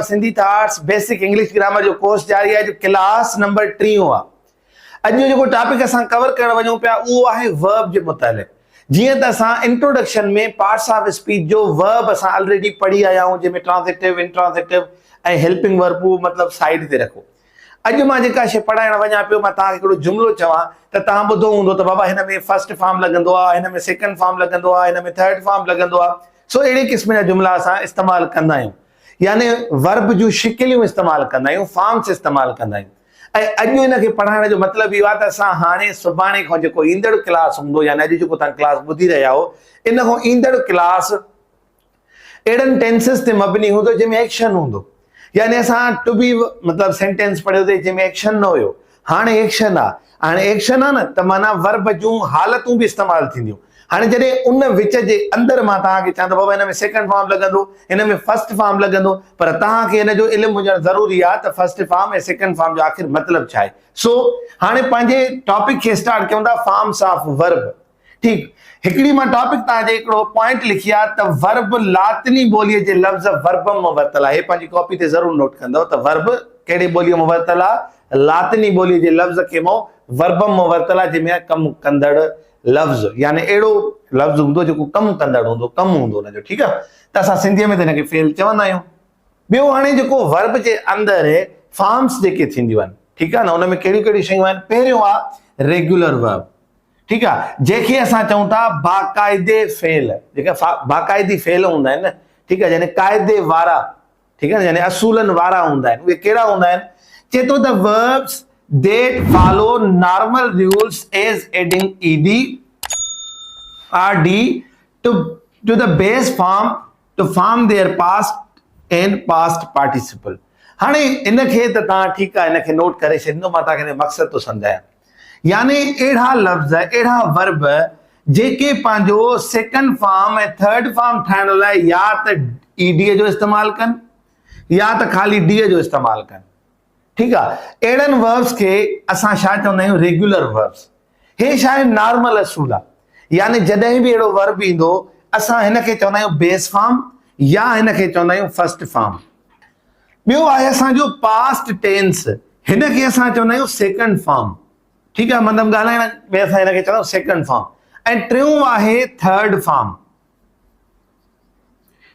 Sindhi thoughts basic English grammar जो course जारी है जो क्लास नंबर 3 हुआ। अॼु जो टॉपिक असां कवर करण वञूं पिया उहो आहे वर्ब जे मुतालिक़। जीअं त असां इंट्रोडक्शन में पार्ट्स ऑफ स्पीच जो वर्ब असां ऑलरेडी पढ़ी आया आहियूं, जंहिंमें ट्रांसिटिव, इंट्रांसिटिव ऐं हेल्पिंग वर्ब मतलब साइड ते रखो। अॼु मां जेका शइ पढ़ाइण वञा पियो, मां तव्हांखे हिकिड़ो जुमिलो चवां त तव्हां ॿुधो हूंदो त बाबा हिन में फर्स्ट फॉर्म लॻंदो आहे, हिन में सेकंड फॉर्म लॻंदो आहे, हिन में थर्ड फॉर्म लॻंदो आहे। सो अहिड़े क़िस्म जा जुमिला असां इस्तेमालु कंदा आहियूं, यानी वर्ब जूं शिकिलियूं इस्तेमालु कंदा आहियूं, फॉर्म्स इस्तेमालु कंदा आहियूं। ऐं अॼु हिनखे पढ़ाइण जो मतिलबु इहो आहे त असां हाणे सुभाणे खां जेको ईंदड़ क्लास हूंदो, यानी अॼु जेको तव्हां क्लास ॿुधी रहिया हो, इन खां ईंदड़ क्लास अहिड़नि टेंसिस ते मबनी हूंदो जंहिंमें एक्शन हूंदो। यानी असां टू बी मतलब सेंटेंस पढ़ियोसीं जंहिंमें एक्शन न हुयो, हाणे एक्शन आहे। हाणे एक्शन आहे न त माना वर्ब जूं हालतूं बि इस्तेमालु थींदियूं। हाणे जॾहिं उन विच जे अंदरि मां तव्हांखे चवां त बाबा हिन में सेकंड फॉर्म लॻंदो, हिन में फर्स्ट फॉर्म लॻंदो, पर तव्हांखे हिन जो इल्मु हुजणु ज़रूरी आहे त फर्स्ट फॉर्म ऐं सेकंड फॉर्म जो आख़िर मतिलबु छा आहे। सो हाणे पंहिंजे टॉपिक खे स्टार्ट कयूं था, फॉर्म्स ऑफ वर्ब। ठीकु, हिकिड़ी मां टॉपिक तव्हांजे हिकिड़ो पॉइंट लिखी आहे त वर्ब लातिनी ॿोलीअ जे लफ़्ज़ वर्ब मां वरितल आहे। पंहिंजी कॉपी ते ज़रूरु नोट कंदव त वर्ब कहिड़ी ॿोलीअ मां वरितल आहे, लातिनी ॿोलीअ जे लफ़्ज़ खे मां वर्ब मां वरितल आहे, जंहिंमें कमु कंदड़ लफ़्ज़, यानी अहिड़ो लफ़्ज़ हूंदो जेको कमु कंदड़ हूंदो, कमु हूंदो हुनजो। ठीकु आहे, त असां सिंधीअ में त हिनखे फेल चवंदा आहियूं। ॿियो हाणे जेको वर्ब जे अंदरि फॉर्म्स जेके थींदियूं आहिनि, ठीकु आहे न, हुन में कहिड़ियूं कहिड़ियूं शयूं आहिनि। पहिरियों आहे रेगुलर वर्ब। ठीकु आहे, जंहिंखे असां चऊं था बाक़ाइदे फेल, जेका बाक़ाइदी फेल हूंदा आहिनि न, ठीकु आहे, यानी क़ाइदे वारा, ठीकु आहे न, यानी असूलनि वारा हूंदा आहिनि। उहे कहिड़ा हूंदा आहिनि? चए थो त verbs that follow normal rules as adding ed or d to the base form to form their past and past participle। हाणे इनखे त तव्हां ठीकु आहे, इनखे नोट करे छॾींदो, मां तव्हांखे मक़सद थो सम्झायां। यानी अहिड़ा लफ़्ज़, अहिड़ा वर्ब जेके पंहिंजो सेकंड फॉर्म ऐं थर्ड फॉर्म ठाहिण लाइ या त ईडीअ जो इस्तेमालु कनि या त ख़ाली डीअ जो इस्तेमालु कनि। ठीकु आहे, अहिड़नि वर्ब्स खे असां छा चवंदा आहियूं? Regular verbs. हे छा आहे? नॉर्मल असूल आहे। यानी जॾहिं बि अहिड़ो वर्ब ईंदो, असां हिनखे चवंदा आहियूं बेस फॉर्म या हिनखे चवंदा आहियूं फर्स्ट फॉर्म। ॿियो आहे असांजो पास्ट टेंस, हिनखे असां चवंदा आहियूं सेकंड फॉर्म। ठीकु आहे, मतिलबु ॻाल्हाइण में असां हिनखे चवंदा आहियूं सेकंड फॉर्म। ऐं टियों आहे थर्ड फॉर्म।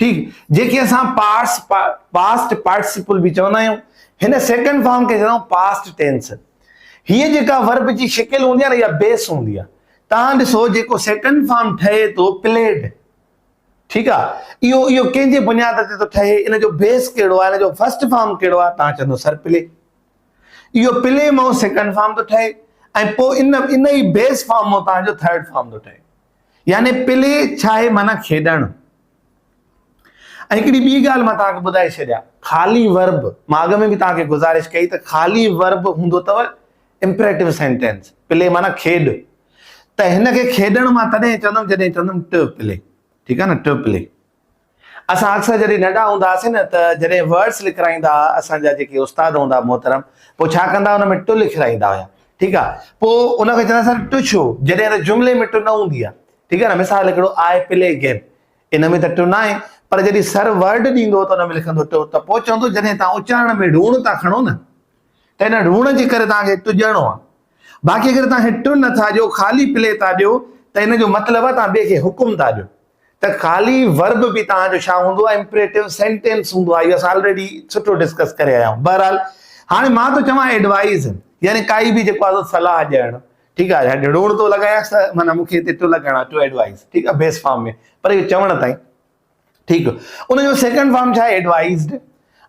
ठीकु, जेके असां पास्ट पार्टिसिपल बि चवंदा आहियूं। हिन सेकंड फॉर्म खे चवंदा आहियूं पास्ट टेंस। हीअ जेका वर्ब जी शिकिल हूंदी आहे न, इहा बेस हूंदी आहे। तव्हां ॾिसो, जेको सेकंड फॉर्म ठहे थो प्लेड, ठीकु आहे, इहो कंहिंजे बुनियाद ते थो ठहे, इन जो बेस कहिड़ो आहे, इन जो फर्स्ट फॉर्म कहिड़ो आहे? तव्हां चवंदो सर प्ले। इहो प्ले मां सेकंड फॉर्म थो ठहे ऐं पोइ इन ई बेस फॉर्म मां तव्हांजो थर्ड फॉर्म थो ठहे। यानी प्ले छा आहे? माना खेॾणु। ऐं हिकिड़ी ॿी ॻाल्हि मां तव्हांखे ॿुधाए छॾियां, ख़ाली वर्ब, मां अॻ में बि तव्हांखे गुज़ारिश कई त ख़ाली वर्ब हूंदो अथव इम्परेटिव सेंटेंस। प्ले माना खेॾ। त हिनखे खेॾण मां तॾहिं चवंदुमि जॾहिं चवंदुमि टू प्ले। ठीकु आहे न, टू प्ले। असां अक्सर जॾहिं नंढा हूंदा हुआसीं न, त जॾहिं वर्ड्स लिखाईंदा हुआ असांजा जेके उस्ताद हूंदा मोहतरम, पोइ छा कंदा, हुन में टू लिखाईंदा हुया। ठीकु आहे, पोइ उनखे चवंदा सर टू छो? जॾहिं हिन जुमिले में टू न हूंदी आहे। ठीकु आहे न, मिसाल हिकिड़ो आई प्ले गेम, इन में त टू न आहे, पर जॾहिं सर वर्ड ॾींदो त हुन में लिखंदो टू। त पोइ चवंदो जॾहिं तव्हां उचारण में ढूण था खणो न, त हिन ढूण जे करे तव्हांखे टू ॾियणो आहे। बाक़ी अगरि तव्हां टू नथा ॾियो, ख़ाली प्ले था ॾियो, त हिन जो मतिलबु आहे तव्हां ॿिए खे हुकुम था ॾियो। त ख़ाली वर्ब बि तव्हांजो छा हूंदो आहे? इम्परेटिव सेंटेंस हूंदो आहे। इहो असां ऑलरेडी सुठो डिस्कस करे आया आहियूं। बहरहाल हाणे मां थो चवां एडवाइस, यानी काई बि जेको आहे सलाह ॾियणु। ठीकु आहे, ढूण थो लॻायांसि त माना मूंखे हिते टू लॻाइणो आहे, टू एडवाइस। ठीकु आहे, बेस फॉर्म में, पर इहो चवण ताईं। ठीकु, उनजो सेकंड फॉर्म छा आहे? एडवाइस्ड।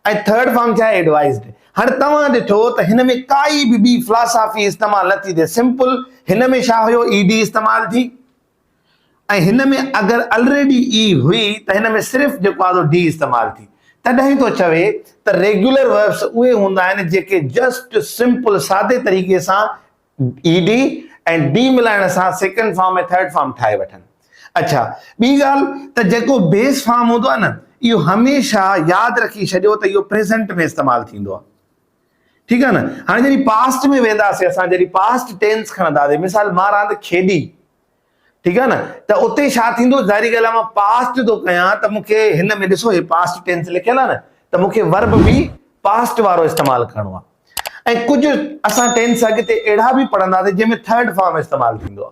ऐं थर्ड फॉर्म छा आहे? एडवाइस्ड। हाणे तव्हां ॾिठो त हिन में काई बि ॿी फिलॉसफी इस्तेमालु न थी थिए। सिंपल हिन में छा हुयो? ईडी इस्तेमालु थी, ऐं हिन में अगरि ऑलरेडी ई हुई त हिन में सिर्फ़ु जेको आहे डी इस्तेमालु थी। तॾहिं थो चवे त रेगुलर वर्ब्स उहे हूंदा आहिनि जेके जस्ट सिंपल सादे तरीक़े सां ईडी ऐं डी मिलाइण सां सेकंड फॉर्म ऐं थर्ड फॉर्म ठाहे वठनि। अच्छा, ॿी ॻाल्हि त जेको बेस फॉर्म हूंदो आहे न, इहो हमेशह यादि रखी छॾियो त इहो प्रेज़ेंट में इस्तेमालु थींदो आहे। ठीकु आहे न। हाणे जॾहिं पास्ट में वेंदासीं, असां जॾहिं पास्ट टेंस खणंदासीं, मिसाल मां रांदि खेॾी, ठीक है ना। तो उते छा थींदो, ज़ाहिरी ॻाल्हि आहे मां पास्ट थो कयां त मूंखे हिन में ॾिसो हे पास्ट टेंस लिखियल आहे न, त मूंखे वर्ब भी पास्ट वारो इस्तेमालु करणो आहे। ऐं कुझु असां टेंस अॻिते अहिड़ा बि पढ़ंदासीं जंहिंमें थर्ड फॉर्म इस्तेमालु थींदो आहे।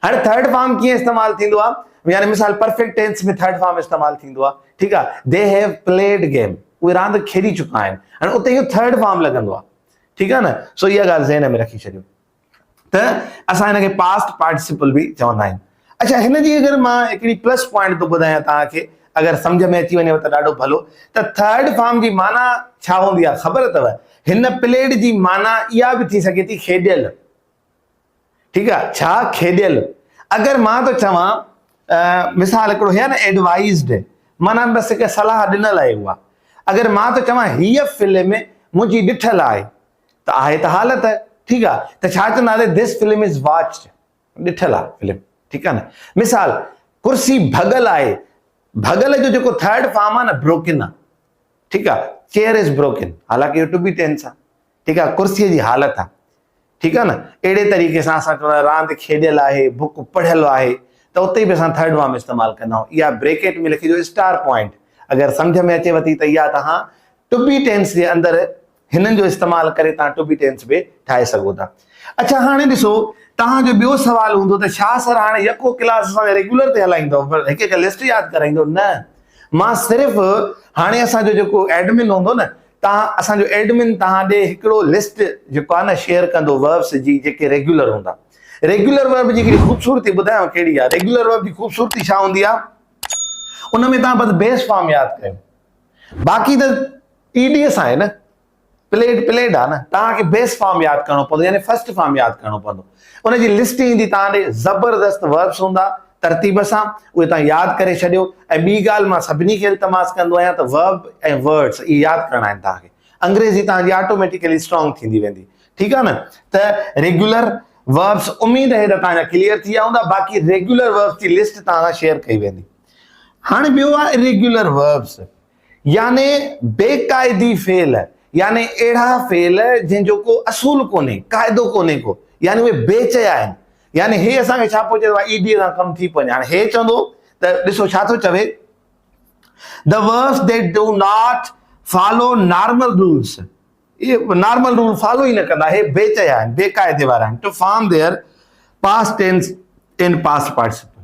हाणे थर्ड फॉर्म कीअं इस्तेमालु थींदो आहे, यानी मिसाल परफेक्ट टेंस में थर्ड फॉर्म इस्तेमालु थींदो आहे, ठीकु आहे, दे हैव प्लेड गेम, उहे रांदि खेॾी चुका आहिनि, हाणे उते इहो थर्ड फॉर्म लॻंदो आहे, ठीकु आहे न। सो इहा ॻाल्हि ज़हन में रखी छॾियो त असां हिनखे पास्ट पार्टिसिपल बि चवंदा आहियूं। अच्छा, हिन जी अगरि मां हिकिड़ी प्लस पॉइंट थो ॿुधायां तव्हांखे, अगरि सम्झ में अची वञेव त ॾाढो भलो, त थर्ड फॉर्म जी माना छा हूंदी आहे ख़बर अथव, हिन प्लेड जी माना इहा बि थी सघे थी खेॾियल, ठीकु आहे, छा खेॾियल। अगरि मां थो चवां मिसाल हिकिड़ो आहे न एडवाइज़ड, माना बसि हिकु सलाह ॾिनल आहे उहा। अगरि मां थो चवां हीअ फिल्म मुंहिंजी ॾिठल आहे, त आहे त हालत, ठीकु आहे, त छा चवंदासीं दिस फिल्म इज़ वॉच्ड, ॾिठल आहे फिल्म, ठीकु आहे न। मिसाल कुर्सी भॻल आहे, भॻल जो जेको थर्ड फॉर्म आहे न ब्रोकन आहे, ठीकु आहे, चेयर इज़ ब्रोकन, हालांकि इहो टू बी टेंस आहे, ठीकु आहे, कुर्सीअ जी हालत आहे, ठीकु आहे न। अहिड़े तरीक़े सां असां चवंदा रांदि खेॾियल आहे, बुक पढ़ियल आहे, त उते बि असां थर्ड फॉर्म इस्तेमालु कंदा आहियूं। इहा ब्रेकेट में लिखिजो स्टार पॉइंट, अगरि सम्झ में अचेव थी त इहा तव्हां टू बी टेंस जे अंदरि हिननि जो इस्तेमालु करे तव्हां टू बी टेंस बि ठाहे सघो था। अच्छा, हाणे ॾिसो तव्हांजो ॿियो सवाल हूंदो त छा सर हाणे यको क्लास असां रेगुलर ते हलाईंदो, हिकु हिकु लिस्ट यादि कराईंदो? न, मां सिर्फ़ु हाणे असांजो जेको एडमिन हूंदो न, असांजो एडमिन तव्हां ॾे हिकिड़ो लिस्ट जेको आहे न शेयर कंदो वर्ब्स जी जेके रेगुलर हूंदा। रेगुलर वर्ब जी हिकिड़ी ख़ूबसूरती ॿुधायांव कहिड़ी आहे। रेगुलर वर्ब जी ख़ूबसूरती छा हूंदी आहे, उन में तव्हां बसि बेस फॉर्म यादि कयो, बाक़ी त ईडीएस आहे न, प्लेड आहे न, तव्हांखे बेस फॉर्म यादि करणो पवंदो, यानी फर्स्ट फॉर्म यादि करणो पवंदो। उनजी लिस्ट ईंदी तव्हां ॾे, ज़बरदस्त वर्ब्स हूंदा तरतीब सां, उहे तव्हां यादि करे छॾियो। ऐं ॿी ॻाल्हि मां सभिनी खे इल्तमास कंदो आहियां त वर्ब ऐं वर्ड्स इहे यादि करणा आहिनि तव्हांखे, अंग्रेज़ी तव्हांजी ऑटोमेटिकली स्ट्रॉन्ग थींदी वेंदी, ठीकु आहे न। त रेगुलर वर्ब्स उमेद आहे त तव्हांजा क्लियर थी विया हूंदा, बाक़ी रेगुलर वर्ब्स जी लिस्ट तव्हां सां शेयर कई वेंदी। हाणे ॿियो आहे इरेग्युलर वर्ब्स, यानी बेक़ाइदी फेल, यानी अहिड़ा फेल जंहिंजो को असूल कोन्हे, क़ाइदो कोन्हे को, यानी उहे बेचया आहिनि, यानी हे असांखे छा पियो चए ईडी सां कमु थी पवंदो। हाणे हे चवंदो त ॾिसो छा थो चवे, the verbs that do not follow normal rules, इहे नॉर्मल रूल फॉलो ई न कंदा, हे बेचया आहिनि, बेक़ाइदे वारा आहिनि, to form their past tense in past participle.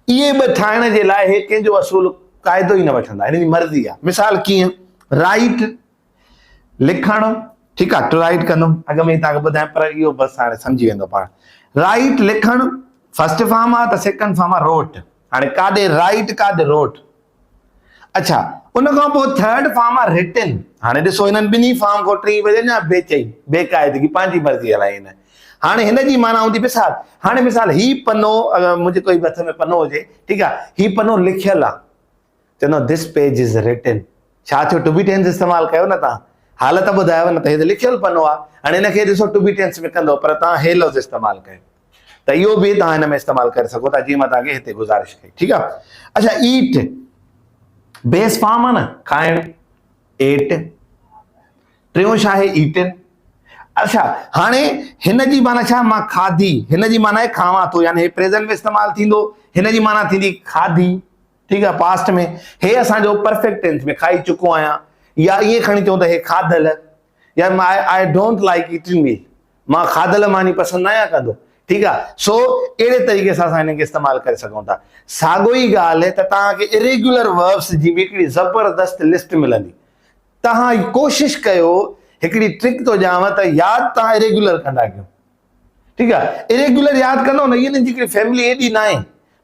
इहे बि ठाहिण जे लाइ हे कंहिंजो असूल क़ाइदो ई न वठंदा, हिन जी मर्ज़ी आहे। मिसाल कीअं, राइट लिखणु, ठीकु आहे, टू राइट कंदुमि, अॻ में ई तव्हांखे ॿुधायां, पर इहो बसि हाणे सम्झी वेंदो पाण। राइट लिखणु फर्स्ट फॉर्म आहे, त सेकंड फॉर्म आहे रोट। हाणे काॾे राइट काॾे रोट। अच्छा, उन खां पोइ थर्ड फॉर्म आहे रिटन। हाणे ॾिसो हिननि ॿिन्ही फॉर्म खां टी वॼे न बेचई, बेक़ाइदगी, पंहिंजी मर्ज़ी हलाई हिन। हाणे हिन जी माना हूंदी मिसाल, हाणे मिसाल ही पनो, अगरि मुंहिंजे कोई हथ में पनो हुजे, ठीकु आहे, ही पनो लिखियल आहे, चवंदो दिस पेज इज़ रिटन, छा थियो, टू बी टेंस इस्तेमालु कयो न तव्हां, हालत ॿुधायव न, त हे त लिखियल पनो आहे। हाणे हिनखे ॾिसो टू बी टेंस में कंदो, पर तव्हां हे लफ़्ज़ इस्तेमालु कयो, त इहो बि तव्हां हिन में इस्तेमालु करे सघो था, जीअं मां तव्हांखे हिते गुज़ारिश कई, ठीकु आहे। अच्छा, ईट बेस फॉर्म आहे न, खाइणु, एट, टियों छा आहे, ईटन। अच्छा, हाणे हिन जी माना छा, मां खाधी, हिन जी माना आहे खावां थो, यानी हे प्रेज़ेंट में इस्तेमालु थींदो, हिन जी माना थींदी खाधी, ठीकु आहे, पास्ट में। हे असांजो परफेक्ट टेंस में खाई चुको आहियां, या ईअं खणी चऊं त हे खाधल, या आई डोंट लाइक ईटिंग मी, मां खाधल मानी पसंदि न आहियां कंदो, ठीकु आहे। सो अहिड़े तरीक़े सां असां हिनखे इस्तेमालु करे सघूं था। साॻियो ई ॻाल्हि त तव्हांखे इरेग्युलर वर्ब्स जी बि हिकिड़ी ज़बरदस्त लिस्ट मिलंदी। तव्हां कोशिशि कयो, हिकिड़ी ट्रिक थो ॾियांव, त यादि तव्हां इरेग्युलर कंदा कयो, ठीकु आहे। इरेग्युलर यादि कंदो न, हिननि जी हिकिड़ी फैमिली एॾी न आहे,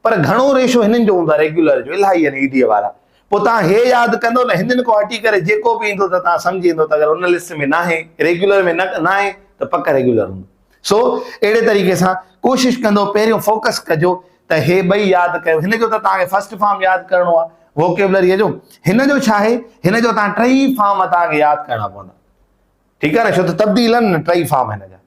पर घणो रेशो हिननि जो हूंदो आहे रेग्युलर जो, इलाही आहिनि ईडीअ वारा। पोइ तव्हां हे यादि कंदो न, हिननि खां हटी करे जेको बि ईंदो त तव्हां सम्झी वेंदो त अगरि हुन लिस्ट में न आहे, रेग्युलर में न आहे, त पक रेग्युलर हूंदो। सो अहिड़े तरीक़े सां कोशिशि कंदो, पहिरियों फोकस कजो त हे ॿई यादि कयो। हिन जो त तव्हांखे फर्स्ट फॉर्म यादि करणो आहे वोकेबलरीअ जो, हिन जो छा आहे, हिन जो तव्हां टई फॉर्म तव्हांखे यादि करणा पवंदा, ठीकु आहे न, छो त तब्दील आहिनि न टई फॉर्म हिन जा।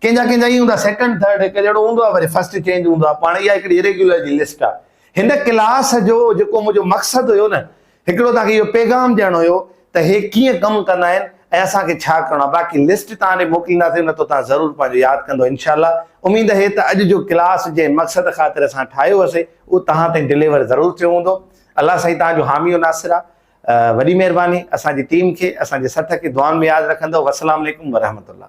कंहिंजा ईअं हूंदा सेकंड थर्ड हिकु जहिड़ो हूंदो आहे, वरी फर्स्ट चेंज हूंदो आहे। पाण इहा हिकिड़ी इरेग्युलर जी लिस्ट आहे। हिन क्लास जो जेको मुंहिंजो मक़सदु हुयो न, हिकिड़ो तव्हांखे इहो पैगाम ॾियणो हुयो त हे कीअं कमु कंदा आहिनि ऐं असांखे छा करिणो आहे। बाक़ी लिस्ट तव्हां ॾे मोकिलींदासीं न त तव्हां ज़रूरु पंहिंजो यादि कंदो इनशाला। उमेद आहे त अॼु जो क्लास जे मक़सद ख़ातिर असां ठाहियो हुयोसीं उहो तव्हां ताईं डिलीवर ज़रूरु थियो हूंदो। अलाह साईं तव्हांजो हामी नासिर आहे। वॾी महिरबानी। असांजी टीम खे, असांजे सठ खे दुआनि में यादि रखंदो। वस्सलाम वालेकुम वरहमतुल्लाह।